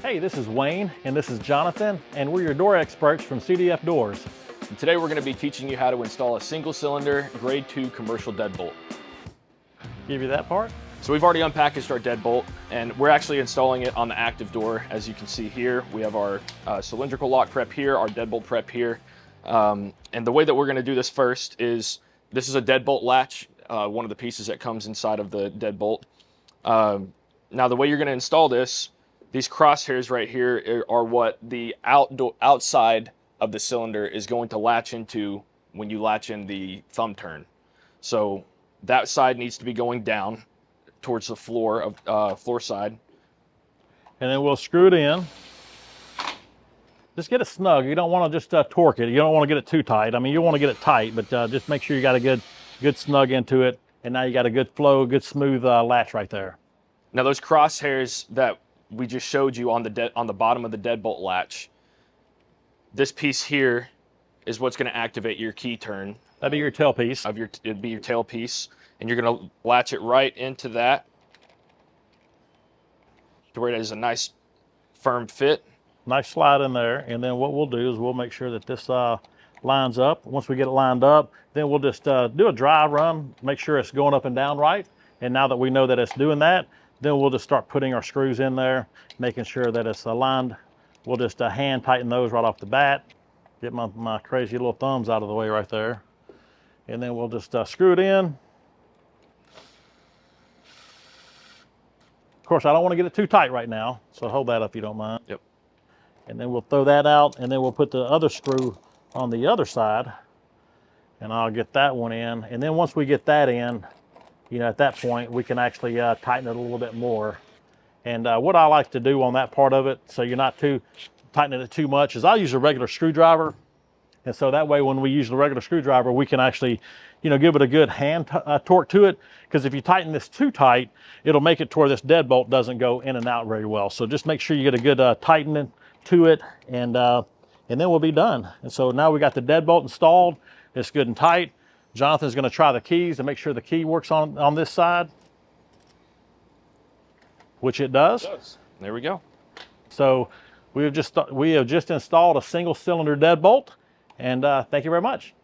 Hey, this is Wayne and this is Jonathan, and we're your door experts from CDF Doors. And today we're going to be teaching you how to install a single cylinder grade 2 commercial deadbolt. Give you that part? So we've already unpackaged our deadbolt and we're actually installing it on the active door. As you can see here, we have our cylindrical lock prep here, our deadbolt prep here. And the way that we're going to do this first is, this is a deadbolt latch, one of the pieces that comes inside of the deadbolt. Now the way you're going to install this, these crosshairs right here are what the outside of the cylinder is going to latch into when you latch in the thumb turn. So that side needs to be going down towards the floor of floor side. And then we'll screw it in. Just get it snug. You don't want to just torque it. You don't want to get it too tight. I mean, you want to get it tight, but just make sure you got a good snug into it. And now you got a good flow, good smooth latch right there. Now those crosshairs that we just showed you on the bottom of the deadbolt latch, this piece here is what's going to activate your key turn. That'd be your tail piece. It'd be your tail piece, and you're going to latch it right into that to where it has a nice firm fit. Nice slide in there, and then what we'll do is we'll make sure that this lines up. Once we get it lined up, then we'll just do a dry run, make sure it's going up and down right. And now that we know that it's doing that, then we'll just start putting our screws in there, making sure that it's aligned. We'll just hand tighten those right off the bat. Get my crazy little thumbs out of the way right there. And then we'll just screw it in. Of course, I don't want to get it too tight right now, so hold that up if you don't mind. Yep. And then we'll throw that out, and then we'll put the other screw on the other side, and I'll get that one in. And then once we get that in, you know, at that point, we can actually tighten it a little bit more. And what I like to do on that part of it, so you're not tightening it too much, is I'll use a regular screwdriver. And so that way, when we use the regular screwdriver, we can actually, you know, give it a good hand torque to it. Because if you tighten this too tight, it'll make it to where this deadbolt doesn't go in and out very well. So just make sure you get a good tightening to it, and then we'll be done. And so now we got the deadbolt installed. It's good and tight. Jonathan's going to try the keys to make sure the key works on this side, which it does. There we go. So we have just installed a single cylinder deadbolt, and thank you very much.